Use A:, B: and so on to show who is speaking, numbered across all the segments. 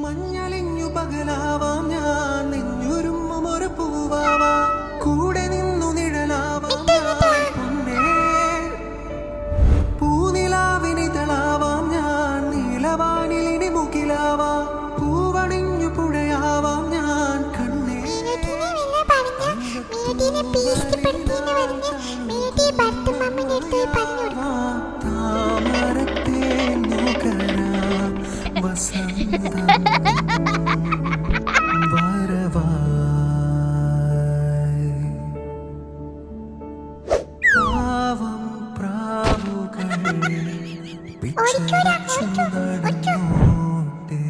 A: മഞ്ഞളിഞ്ഞു പകലാവാം ഞാൻ നെഞ്ഞുരുമ്മും ഒരു പൂവാവാ കൂടെ നിന്നു നിഴലാവാം പൂനിലാവിനിതളാവാം ഞാൻ നീലവാനിലിനി മുകിലാവാ പൂവണിഞ്ഞു പുഴയാവാം ഞാൻ കണ്ണേ താമരത്തെ നുകരാം വസന്തം വരവായി പാവം പ്രാവുകൾ പിച്ചവച്ചു നടന്നോട്ടെ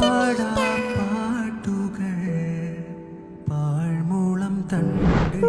A: പാടാം പാട്ടുകൾ പാഴ്മുളം തണ്ടിൽ